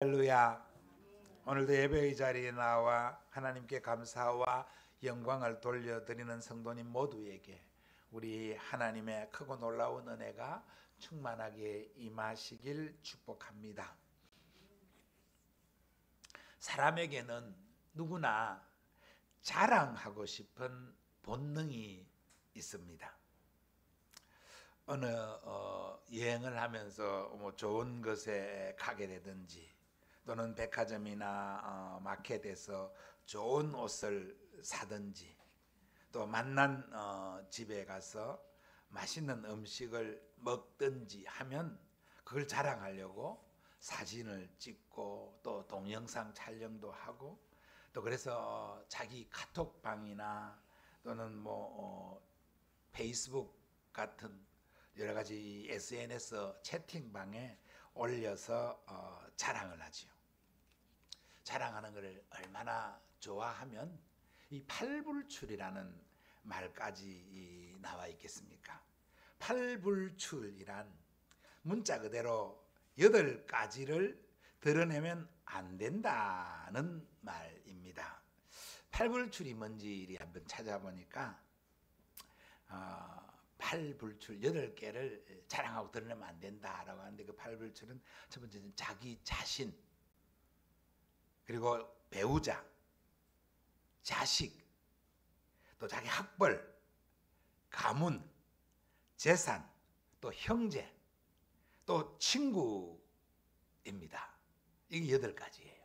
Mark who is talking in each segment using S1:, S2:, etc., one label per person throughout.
S1: 할렐루야. 오늘도 예배의 자리에 나와 하나님께 감사와 영광을 돌려드리는 성도님 모두에게 우리 하나님의 크고 놀라운 은혜가 충만하게 임하시길 축복합니다. 사람에게는 누구나 자랑하고 싶은 본능이 있습니다. 어느 여행을 하면서 좋은 것에 가게 되든지 또는 백화점이나 마켓에서 좋은 옷을 사든지 또 만난 집에 가서 맛있는 음식을 먹든지 하면 그걸 자랑하려고 사진을 찍고 또 동영상 촬영도 하고 또 그래서 자기 카톡방이나 또는 페이스북 같은 여러 가지 SNS 채팅방에 올려서 자랑을 하지요. 자랑하는 것을 얼마나 좋아하면 이 팔불출이라는 말까지 나와 있겠습니까? 팔불출이란 문자 그대로 8가지를 드러내면 안 된다는 말입니다. 팔불출이 뭔지 한번 찾아보니까 팔불출 8개를 자랑하고 드러내면 안 된다라고 하는데, 그 팔불출은 첫 번째는 자기 자신, 그리고 배우자, 자식, 또 자기 학벌, 가문, 재산, 또 형제, 또 친구입니다. 이게 8가지예요.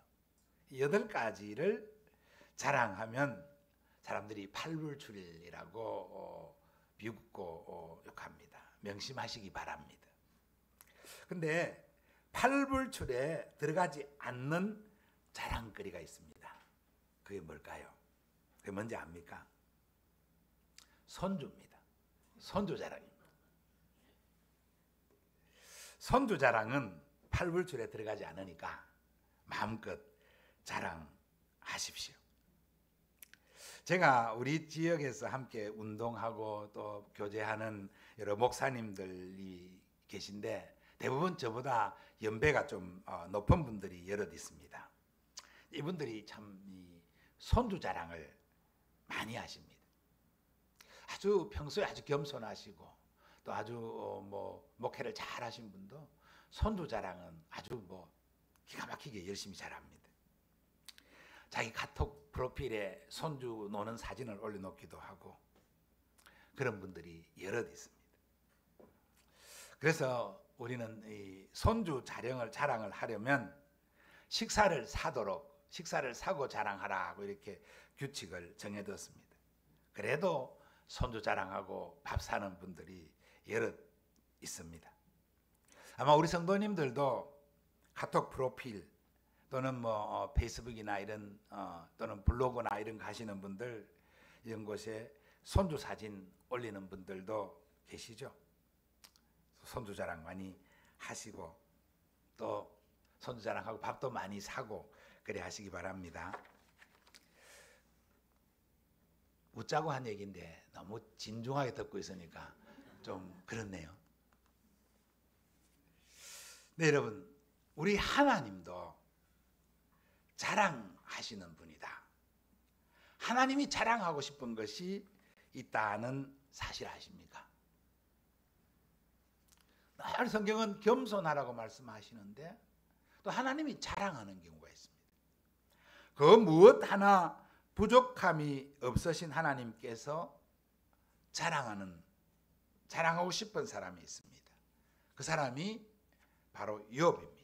S1: 이 8가지를 자랑하면 사람들이 팔불출이라고 비웃고 욕합니다. 명심하시기 바랍니다. 근데 팔불출에 들어가지 않는 자랑거리가 있습니다. 그게 뭘까요? 그게 뭔지 압니까? 손주입니다. 손주 자랑입니다. 손주 자랑은 팔불출에 들어가지 않으니까 마음껏 자랑하십시오. 제가 우리 지역에서 함께 운동하고 또 교제하는 여러 목사님들이 계신데 대부분 저보다 연배가 좀 높은 분들이 여럿 있습니다. 이분들이 참 손주 자랑을 많이 하십니다. 아주 평소에 아주 겸손하시고 또 아주 목회를 잘 하신 분도 손주 자랑은 아주 기가 막히게 열심히 잘합니다. 자기 카톡 프로필에 손주 노는 사진을 올려놓기도 하고 그런 분들이 여럿 있습니다. 그래서 우리는 이 손주 자랑을 하려면 식사를 사고 자랑하라고 이렇게 규칙을 정해뒀습니다. 그래도 손주 자랑하고 밥 사는 분들이 여럿 있습니다. 아마 우리 성도님들도 카톡 프로필 또는 페이스북이나 이런 또는 블로그나 이런 거 하시는 분들, 이런 곳에 손주 사진 올리는 분들도 계시죠. 손주 자랑 많이 하시고 또 손주 자랑하고 밥도 많이 사고 그래 하시기 바랍니다. 웃자고 한 얘기인데 너무 진중하게 듣고 있으니까 좀 그렇네요. 네, 여러분, 우리 하나님도 자랑하시는 분이다. 하나님이 자랑하고 싶은 것이 있다는 사실 아십니까? 성경은 겸손하라고 말씀하시는데 또 하나님이 자랑하는 경우가 있습니다. 그 무엇 하나 부족함이 없으신 하나님께서 자랑하고 싶은 사람이 있습니다. 그 사람이 바로 욥입니다.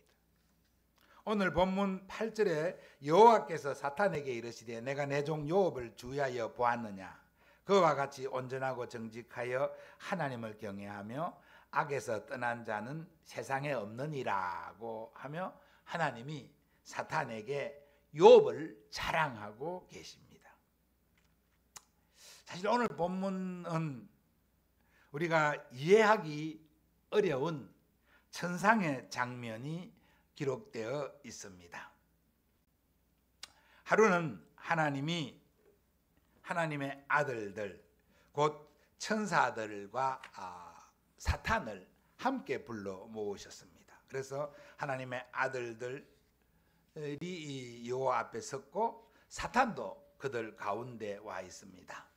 S1: 오늘 본문 8절에 여호와께서 사탄에게 이르시되 내가 내 종 욥을 주의하여 보았느냐, 그와 같이 온전하고 정직하여 하나님을 경외하며 악에서 떠난 자는 세상에 없느니라고 하며 하나님이 사탄에게 욥을 자랑하고 계십니다. 사실 오늘 본문은 우리가 이해하기 어려운 천상의 장면이 기록되어 있습니다. 하루는 하나님이 하나님의 아들들 곧 천사들과 사탄을 함께 불러 모으셨습니다. 그래서 하나님의 아들들 이 여호와 앞에 섰고 사탄도 그들 가운데 와 있습니다.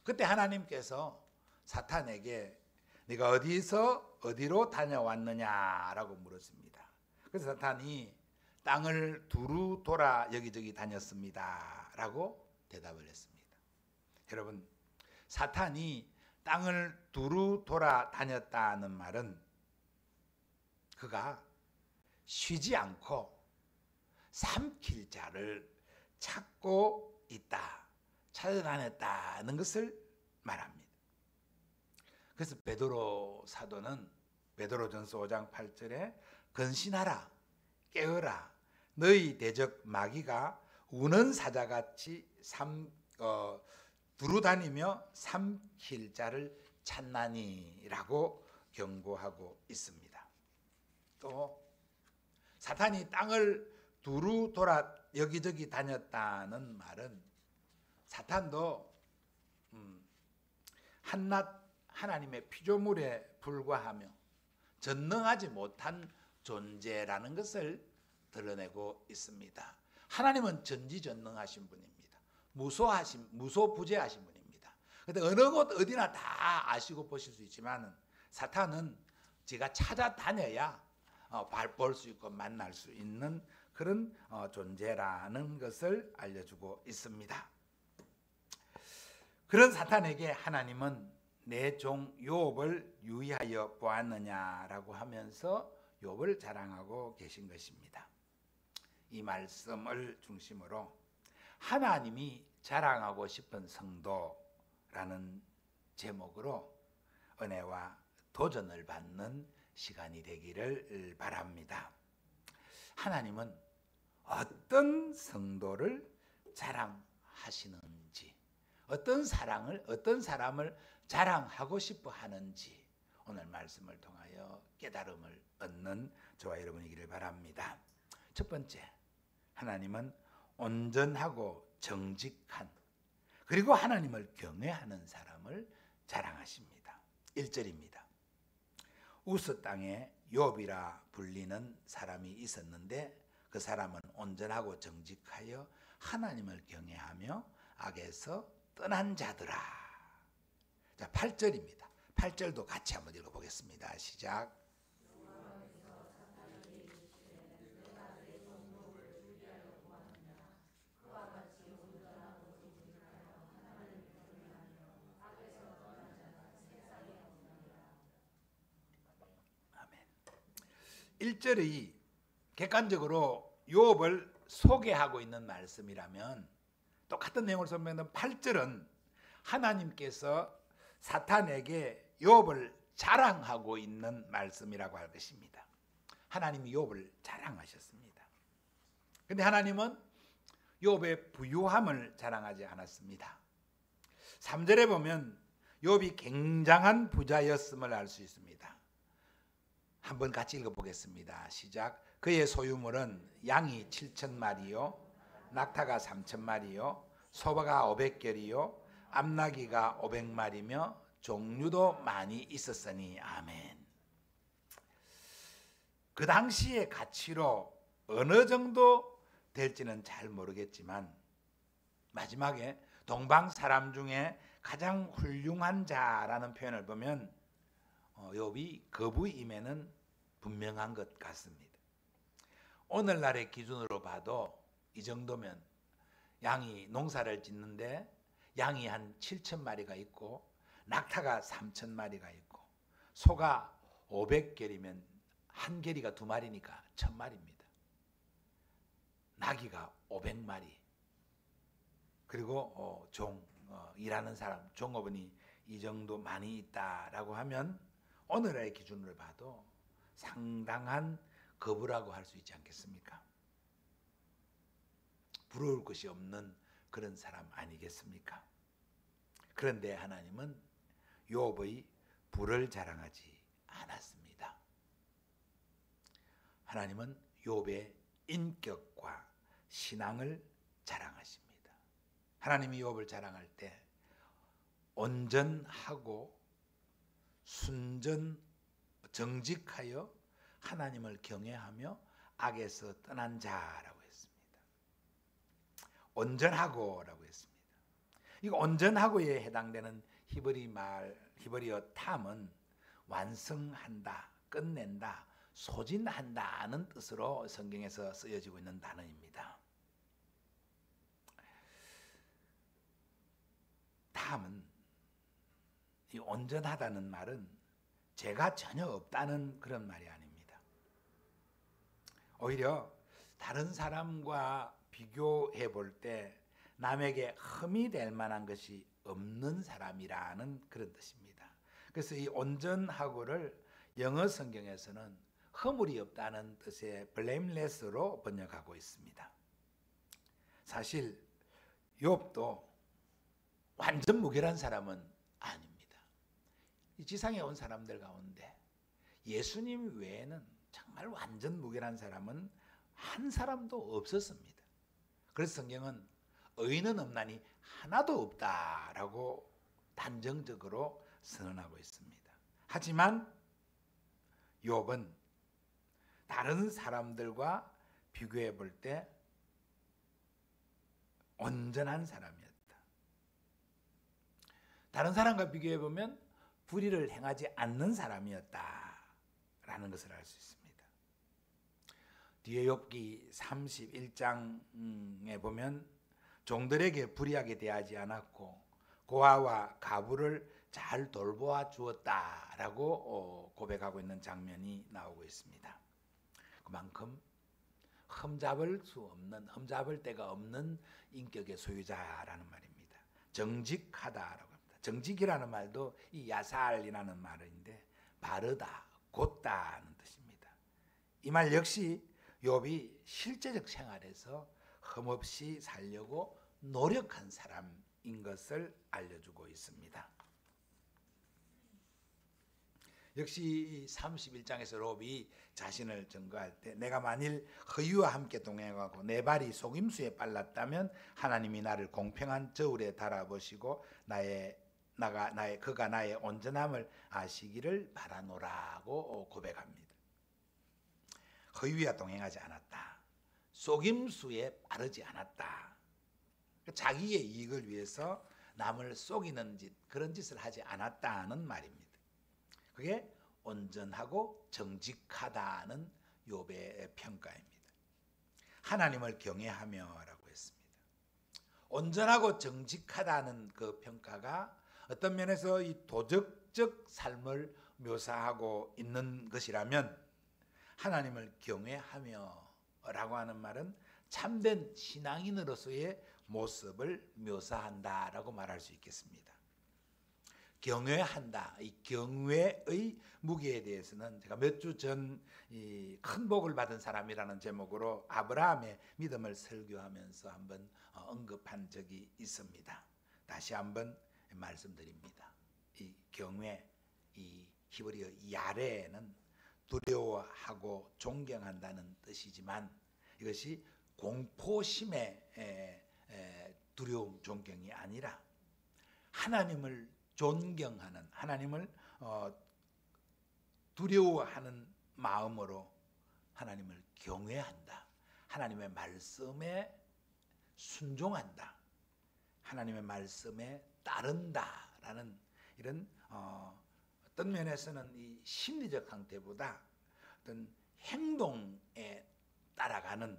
S1: 그때 하나님께서 사탄에게 네가 어디서 어디로 다녀왔느냐라고 물었습니다. 그래서 사탄이 땅을 두루 돌아 여기저기 다녔습니다라고 대답을 했습니다. 여러분, 사탄이 땅을 두루 돌아 다녔다는 말은 그가 쉬지 않고 삼킬 자를 찾고 있다, 찾아다녔다는 것을 말합니다. 그래서 베드로 사도는 베드로전서 5장 8절에 근신하라, 깨어라, 너희 대적 마귀가 우는 사자같이 두루다니며 삼킬 자를 찾나니라고 경고하고 있습니다. 또 사탄이 땅을 두루 돌아 여기저기 다녔다는 말은 사탄도 한낱 하나님의 피조물에 불과하며 전능하지 못한 존재라는 것을 드러내고 있습니다. 하나님은 전지전능하신 분입니다. 무소부재하신 분입니다. 그런데 어느 곳 어디나 다 아시고 보실 수 있지만 사탄은 제가 찾아다녀야 볼 수 있고 만날 수 있는 그런 존재라는 것을 알려주고 있습니다. 그런 사탄에게 하나님은 내 종 욥을 유의하여 보았느냐라고 하면서 욥을 자랑하고 계신 것입니다. 이 말씀을 중심으로 하나님이 자랑하고 싶은 성도라는 제목으로 은혜와 도전을 받는 시간이 되기를 바랍니다. 하나님은 어떤 성도를 자랑하시는지, 어떤 사람을 자랑하고 싶어 하는지 오늘 말씀을 통하여 깨달음을 얻는 저와 여러분이기를 바랍니다. 첫 번째, 하나님은 온전하고 정직한 그리고 하나님을 경외하는 사람을 자랑하십니다. 1절입니다. 우스 땅에 욥이라 불리는 사람이 있었는데 그 사람은 온전하고 정직하여 하나님을 경외하며 악에서 떠난 자더라. 자, 8절입니다. 8절도 같이 한번 읽어보겠습니다. 시작. 아멘. 1절이 객관적으로 욥을 소개하고 있는 말씀이라면 똑같은 내용을 설명하는 8절은 하나님께서 사탄에게 욥을 자랑하고 있는 말씀이라고 할 것입니다. 하나님이 욥을 자랑하셨습니다. 그런데 하나님은 욥의 부유함을 자랑하지 않았습니다. 3절에 보면 욥이 굉장한 부자였음을 알 수 있습니다. 한번 같이 읽어보겠습니다. 시작. 그의 소유물은 양이 7,000마리요, 낙타가 3,000마리요, 소바가 500결이요, 암나기가 500마리며 종류도 많이 있었으니 아멘. 그 당시의 가치로 어느 정도 될지는 잘 모르겠지만 마지막에 동방 사람 중에 가장 훌륭한 자라는 표현을 보면 욥이 거부임에는 분명한 것 같습니다. 오늘날의 기준으로 봐도 이 정도면 양이 농사를 짓는데 양이 한 7,000마리가 있고 낙타가 3,000마리가 있고 소가 500결이면 한 결이가 2마리니까 1,000마리입니다. 나귀가 500마리 그리고 일하는 사람 종업원이 이 정도 많이 있다라고 하면 오늘의 기준으로 봐도 상당한 거부라고 할 수 있지 않겠습니까? 부러울 것이 없는 그런 사람 아니겠습니까? 그런데 하나님은 욥의 부를 자랑하지 않았습니다. 하나님은 욥의 인격과 신앙을 자랑하십니다. 하나님이 욥을 자랑할 때 온전하고 정직하여 하나님을 경외하며 악에서 떠난 자라고 했습니다. 온전하고라고 했습니다. 이거 온전하고에 해당되는 히브리어 탐은 완성한다, 끝낸다, 소진한다는 뜻으로 성경에서 쓰여지고 있는 단어입니다. 탐은, 이 온전하다는 말은 죄가 전혀 없다는 그런 말이 아닙니다. 오히려 다른 사람과 비교해 볼 때 남에게 흠이 될 만한 것이 없는 사람이라는 그런 뜻입니다. 그래서 이 온전하고를 영어 성경에서는 허물이 없다는 뜻의 blameless로 번역하고 있습니다. 사실 욥도 완전 무결한 사람은 아닙니다. 이 지상에 온 사람들 가운데 예수님 외에는 정말 완전 무결한 사람은 한 사람도 없었습니다. 그래서 성경은 의인은 없나니 하나도 없다라고 단정적으로 선언하고 있습니다. 하지만 욥은 다른 사람들과 비교해 볼 때 온전한 사람이었다. 다른 사람과 비교해 보면 불의를 행하지 않는 사람이었다라는 것을 알 수 있습니다. 뒤에 욥기 31장에 보면 종들에게 불의하게 대하지 않았고 고아와 가부를 잘 돌보아 주었다라고 고백하고 있는 장면이 나오고 있습니다. 그만큼 흠잡을 데가 없는 인격의 소유자라는 말입니다. 정직하다라고 합니다. 정직이라는 말도 이 야살이라는 말인데 바르다, 곧다는 뜻입니다. 이 말 역시 욥이 실제적 생활에서 흠없이 살려고 노력한 사람인 것을 알려주고 있습니다. 역시 31장에서 욥이 자신을 증거할 때 내가 만일 허유와 함께 동행하고 내 발이 속임수에 빨랐다면 하나님이 나를 공평한 저울에 달아보시고 그가 나의 온전함을 아시기를 바라노라고 고백합니다. 허유와 동행하지 않았다. 속임수에 빠르지 않았다. 자기의 이익을 위해서 남을 속이는 그런 짓을 하지 않았다는 말입니다. 그게 온전하고 정직하다는 욥의 평가입니다. 하나님을 경외하며라고 했습니다. 온전하고 정직하다는 그 평가가 어떤 면에서 이 도덕적 삶을 묘사하고 있는 것이라면 하나님을 경외하며라고 하는 말은 참된 신앙인으로서의 모습을 묘사한다라고 말할 수 있겠습니다. 경외한다. 이 경외의 무게에 대해서는 제가 몇 주 전 큰 복을 받은 사람이라는 제목으로 아브라함의 믿음을 설교하면서 한번 언급한 적이 있습니다. 다시 한번 말씀드립니다. 이 경외, 이 히브리어 야레는 두려워하고 존경한다는 뜻이지만 이것이 공포심의 두려움, 존경이 아니라 하나님을 존경하는, 하나님을 두려워하는 마음으로 하나님을 경외한다. 하나님의 말씀에 순종한다. 하나님의 말씀에 따른다라는 이런 어떤 면에서는 이 심리적 상태보다 어떤 행동에 따라가는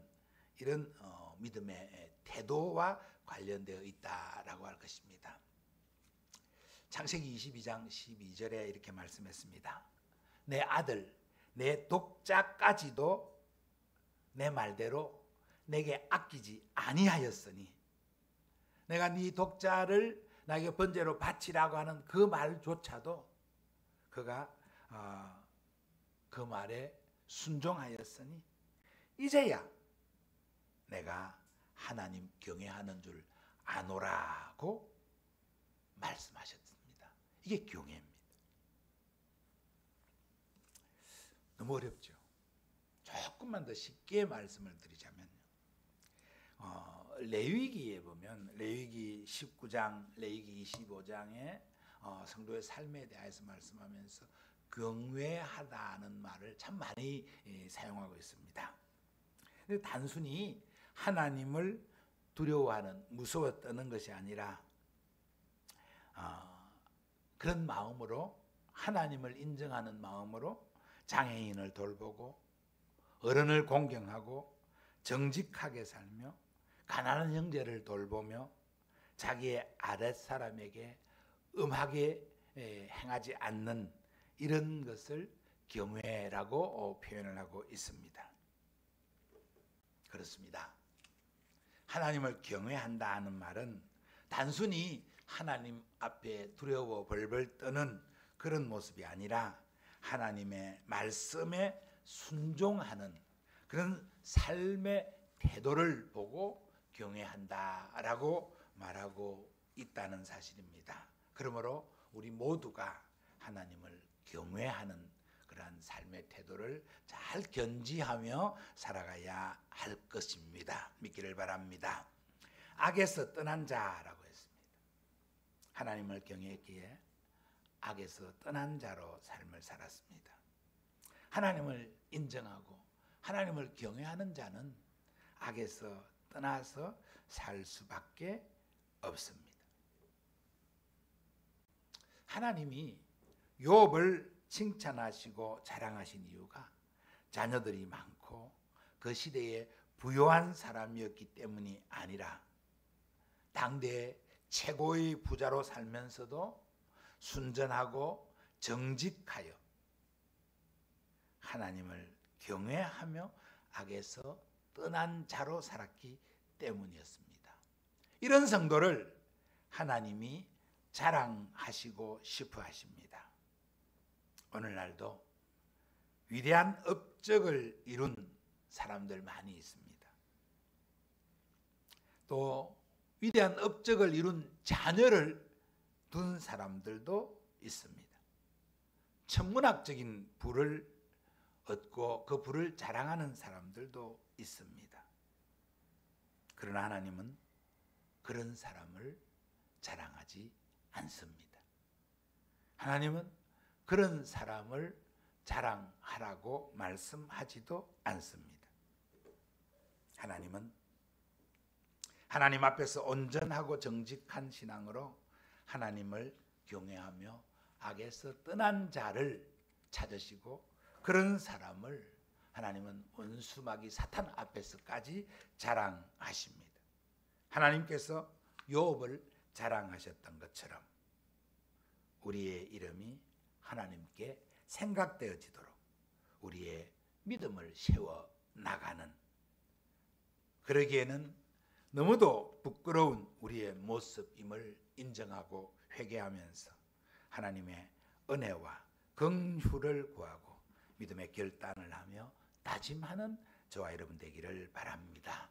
S1: 이런 믿음의 태도와 관련되어 있다라고 할 것입니다. 창세기 22장 12절에 이렇게 말씀했습니다. 내 아들, 내 독자까지도 내 말대로 내게 아끼지 아니하였으니 내가 네 독자를 나에게 번제로 바치라고 하는 그 말조차도 그가 그 말에 순종하였으니 이제야 내가 하나님 경외하는 줄 아노라고 말씀하셨습니다. 이게 경외입니다. 너무 어렵죠. 조금만 더 쉽게 말씀을 드리자면 레위기에 보면 레위기 19장, 레위기 25장에 성도의 삶에 대해서 말씀하면서 경외하다는 말을 참 많이 사용하고 있습니다. 단순히 하나님을 두려워하는, 무서워 떠는 것이 아니라 그런 마음으로, 하나님을 인정하는 마음으로 장애인을 돌보고 어른을 공경하고 정직하게 살며 가난한 형제를 돌보며 자기의 아랫사람에게 음하게 행하지 않는 이런 것을 경외라고 표현을 하고 있습니다. 그렇습니다. 하나님을 경외한다 하는 말은 단순히 하나님 앞에 두려워 벌벌 떠는 그런 모습이 아니라 하나님의 말씀에 순종하는 그런 삶의 태도를 보고 경외한다라고 말하고 있다는 사실입니다. 그러므로 우리 모두가 하나님을 경외하는 그러한 삶의 태도를 잘 견지하며 살아가야 할 것입니다. 믿기를 바랍니다. 악에서 떠난 자라고 했습니다. 하나님을 경외했기에 악에서 떠난 자로 삶을 살았습니다. 하나님을 인정하고 하나님을 경외하는 자는 악에서 떠나서 살 수밖에 없습니다. 하나님이 욥을 칭찬하시고 자랑하신 이유가 자녀들이 많고 그 시대에 부요한 사람이었기 때문이 아니라 당대의 최고의 부자로 살면서도 순전하고 정직하여 하나님을 경외하며 악에서 떠난 자로 살았기 때문이었습니다. 이런 성도를 하나님이 자랑하시고 싶어 하십니다. 오늘날도 위대한 업적을 이룬 사람들 많이 있습니다. 또 위대한 업적을 이룬 자녀를 둔 사람들도 있습니다. 천문학적인 부를 얻고 그 부를 자랑하는 사람들도 있습니다. 그러나 하나님은 그런 사람을 자랑하지 않습니다. 하나님은 그런 사람을 자랑하라고 말씀하지도 않습니다. 하나님은 하나님 앞에서 온전하고 정직한 신앙으로 하나님을 경외하며 악에서 떠난 자를 찾으시고 그런 사람을 하나님은 원수마귀 사탄 앞에서까지 자랑하십니다. 하나님께서 욥을 자랑하셨던 것처럼 우리의 이름이 하나님께 생각되어지도록 우리의 믿음을 세워 나가는, 그러기에는 너무도 부끄러운 우리의 모습임을 인정하고 회개하면서 하나님의 은혜와 긍휼을 구하고 믿음의 결단을 하며 다짐하는 저와 여러분 되기를 바랍니다.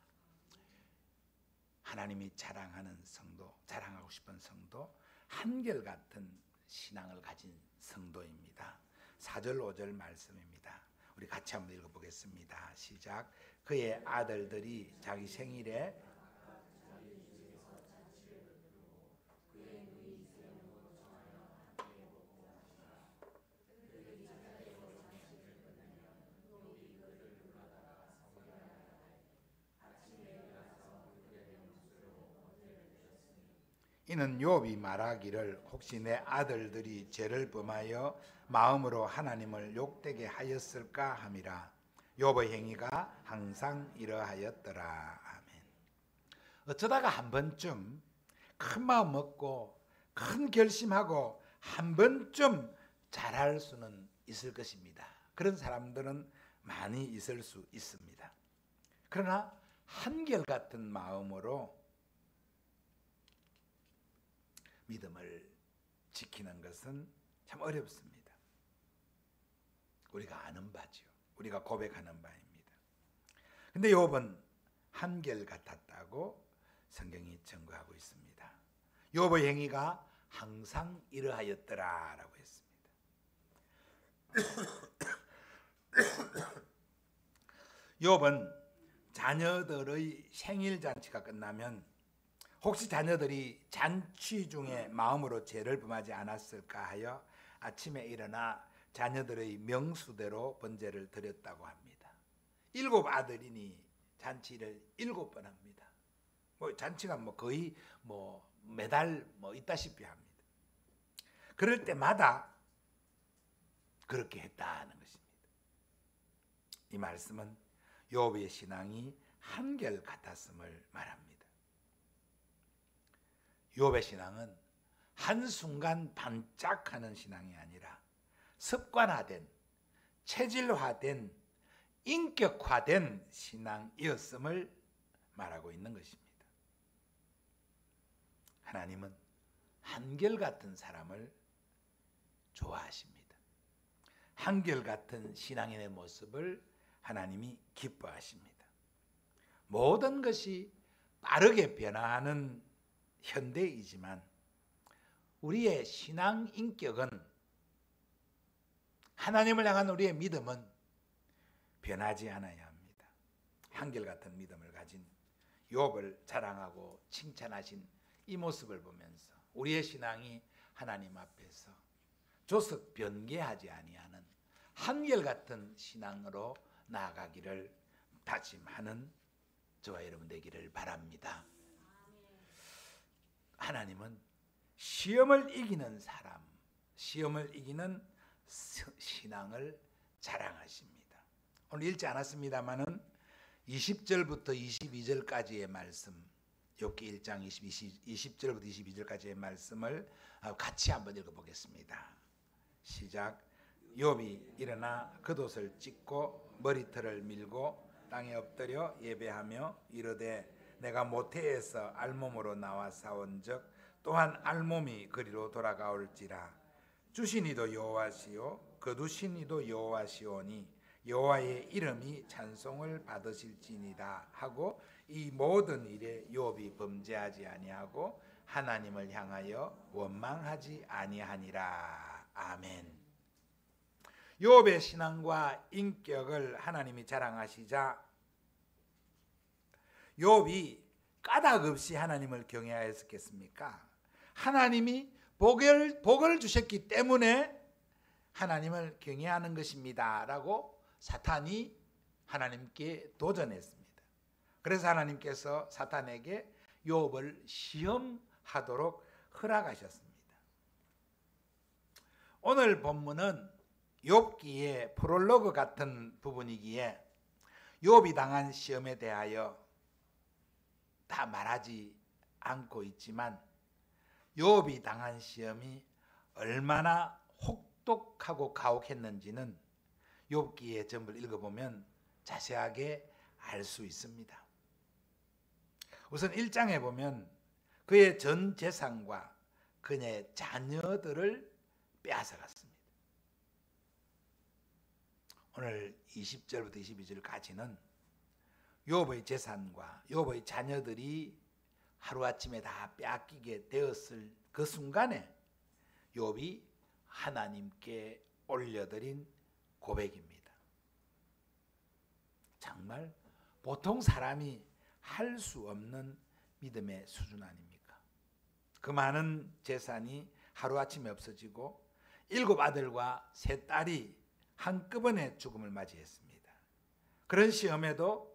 S1: 하나님이 자랑하는 성도, 자랑하고 싶은 성도, 한결같은 신앙을 가진 성도입니다. 4절 5절 말씀입니다. 우리 같이 한번 읽어보겠습니다. 시작. 그의 아들들이 자기 생일에 이는 욥이 말하기를 혹시 내 아들들이 죄를 범하여 마음으로 하나님을 욕되게 하였을까 함이라. 욥의 행위가 항상 이러하였더라. 아멘. 어쩌다가 한 번쯤 큰 마음 먹고 큰 결심하고 한 번쯤 잘할 수는 있을 것입니다. 그런 사람들은 많이 있을 수 있습니다. 그러나 한결같은 마음으로 믿음을 지키는 것은 참 어렵습니다. 우리가 아는 바지요. 우리가 고백하는 바입니다. 근데 욥은 한결같았다고 성경이 증거하고 있습니다. 욥의 행위가 항상 이러하였더라라고 했습니다. 욥은 자녀들의 생일 잔치가 끝나면 혹시 자녀들이 잔치 중에 마음으로 죄를 범하지 않았을까 하여 아침에 일어나 자녀들의 명수대로 번제를 드렸다고 합니다. 7 아들이니 잔치를 7번 합니다. 뭐 잔치가 뭐 거의 뭐 매달 뭐 있다시피 합니다. 그럴 때마다 그렇게 했다는 것입니다. 이 말씀은 욥의 신앙이 한결같았음을 말합니다. 욥의 신앙은 한순간 반짝하는 신앙이 아니라 습관화된, 체질화된, 인격화된 신앙이었음을 말하고 있는 것입니다. 하나님은 한결같은 사람을 좋아하십니다. 한결같은 신앙인의 모습을 하나님이 기뻐하십니다. 모든 것이 빠르게 변화하는 현대이지만 우리의 신앙 인격은, 하나님을 향한 우리의 믿음은 변하지 않아야 합니다. 한결같은 믿음을 가진 욥을 자랑하고 칭찬하신 이 모습을 보면서 우리의 신앙이 하나님 앞에서 조석 변개하지 아니하는 한결같은 신앙으로 나아가기를 다짐하는 저와 여러분 되기를 바랍니다. 하나님은 시험을 이기는 사람, 시험을 이기는 신앙을 자랑하십니다. 오늘 읽지 않았습니다마는 20절부터 22절까지의 말씀, 욥기 1장 20절부터 22절까지의 말씀을 같이 한번 읽어보겠습니다. 시작. 욥이 일어나 겉옷을 찢고 머리털을 밀고 땅에 엎드려 예배하며 이르되 내가 모태에서 알몸으로 나와 싸운즉 또한 알몸이 그리로 돌아가올지라. 주신 이도 여호와시요 거두신 이도 여호와시오니 여호와의 이름이 찬송을 받으실지니라 하고 이 모든 일에 욥이 범죄하지 아니하고 하나님을 향하여 원망하지 아니하니라. 아멘. 욥의 신앙과 인격을 하나님이 자랑하시자 욥이 까닭 없이 하나님을 경외하였겠습니까? 하나님이 복을 주셨기 때문에 하나님을 경외하는 것입니다 라고 사탄이 하나님께 도전했습니다. 그래서 하나님께서 사탄에게 욥을 시험하도록 허락하셨습니다. 오늘 본문은 욥기의 프롤로그 같은 부분이기에 욥이 당한 시험에 대하여 다 말하지 않고 있지만 욥이 당한 시험이 얼마나 혹독하고 가혹했는지는 욥기의 전부를 읽어보면 자세하게 알 수 있습니다. 우선 1장에 보면 그의 전 재산과 그의 자녀들을 빼앗아갔습니다. 오늘 20절부터 22절까지는 욥의 재산과 욥의 자녀들이 하루아침에 다 빼앗기게 되었을 그 순간에 욥이 하나님께 올려드린 고백입니다. 정말 보통 사람이 할 수 없는 믿음의 수준 아닙니까? 그 많은 재산이 하루아침에 없어지고 7 아들과 3 딸이 한꺼번에 죽음을 맞이했습니다. 그런 시험에도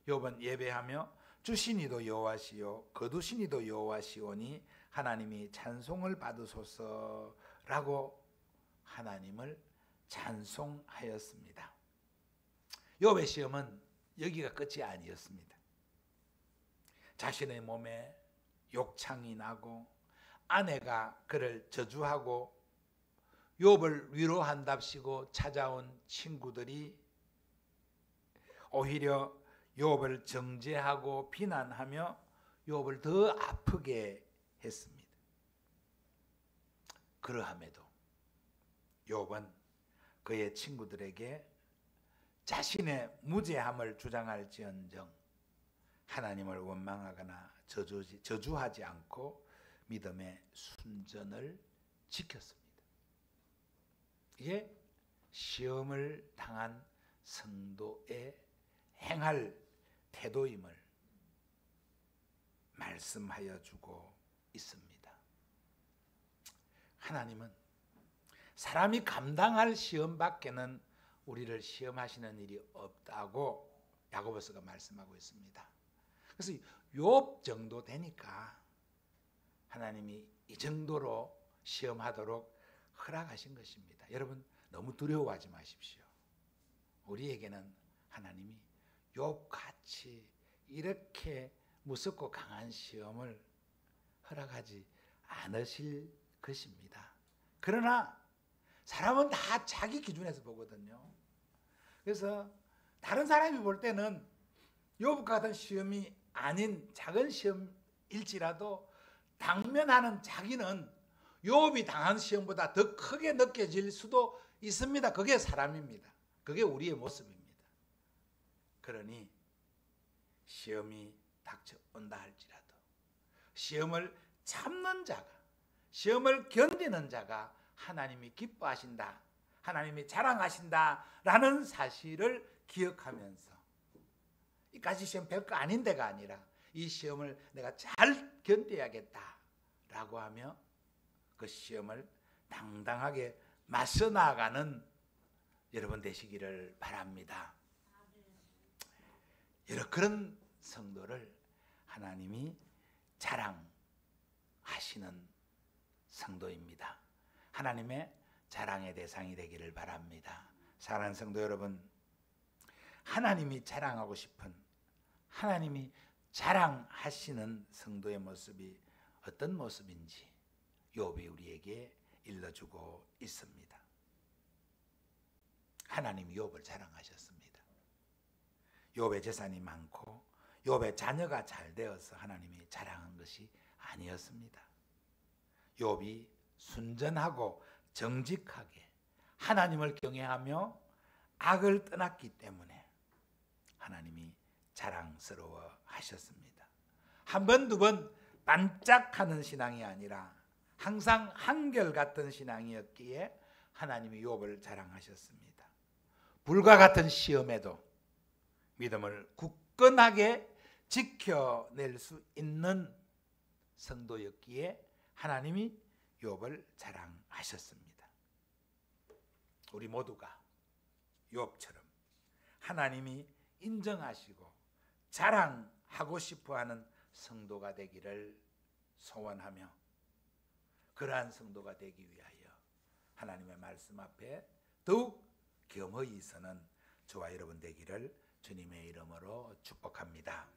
S1: 욥은 예배하며 주신 이도 여호와시요 거두신 이도 여호와시오니 하나님이 찬송을 받으소서라고 하나님을 찬송하였습니다. 욥의 시험은 여기가 끝이 아니었습니다. 자신의 몸에 욕창이 나고 아내가 그를 저주하고 욥을 위로한답시고 찾아온 친구들이 오히려 욥을 정죄하고 비난하며 욥을 더 아프게 했습니다. 그러함에도 욥은 그의 친구들에게 자신의 무죄함을 주장할지언정 하나님을 원망하거나 저주하지 않고 믿음의 순전을 지켰습니다. 이게 시험을 당한 성도의 행할 태도임을 말씀하여 주고 있습니다. 하나님은 사람이 감당할 시험 밖에는 우리를 시험하시는 일이 없다고 야고보서가 말씀하고 있습니다. 그래서 욥 정도 되니까 하나님이 이 정도로 시험하도록 허락하신 것입니다. 여러분 너무 두려워하지 마십시오. 우리에게는 하나님이 욥같이 이렇게 무섭고 강한 시험을 허락하지 않으실 것입니다. 그러나 사람은 다 자기 기준에서 보거든요. 그래서 다른 사람이 볼 때는 욥과 같은 시험이 아닌 작은 시험일지라도 당면하는 자기는 욥이 당한 시험보다 더 크게 느껴질 수도 있습니다. 그게 사람입니다. 그게 우리의 모습입니다. 그러니 시험이 닥쳐온다 할지라도 시험을 참는 자가, 시험을 견디는 자가 하나님이 기뻐하신다, 하나님이 자랑하신다라는 사실을 기억하면서 이까지 시험 별거 아닌데가 아니라 이 시험을 내가 잘 견뎌야겠다라고 하며 그 시험을 당당하게 맞서 나아가는 여러분 되시기를 바랍니다. 여러 그런 성도를 하나님이 자랑하시는 성도입니다. 하나님의 자랑의 대상이 되기를 바랍니다. 사랑하는 성도 여러분, 하나님이 자랑하고 싶은, 하나님이 자랑하시는 성도의 모습이 어떤 모습인지 욥이 우리에게 일러주고 있습니다. 하나님이 욥을 자랑하셨습니다. 욥의 재산이 많고 욥의 자녀가 잘 되어서 하나님이 자랑한 것이 아니었습니다. 욥이 순전하고 정직하게 하나님을 경외하며 악을 떠났기 때문에 하나님이 자랑스러워 하셨습니다. 한 번, 두 번 반짝하는 신앙이 아니라 항상 한결같은 신앙이었기에 하나님이 욥을 자랑하셨습니다. 불과 같은 시험에도 믿음을 굳건하게 지켜낼 수 있는 성도였기에 하나님이 욥을 자랑하셨습니다. 우리 모두가 욥처럼 하나님이 인정하시고 자랑하고 싶어하는 성도가 되기를 소원하며 그러한 성도가 되기 위하여 하나님의 말씀 앞에 더욱 겸허히 서는 저와 여러분 되기를 주님의 이름으로 축복합니다.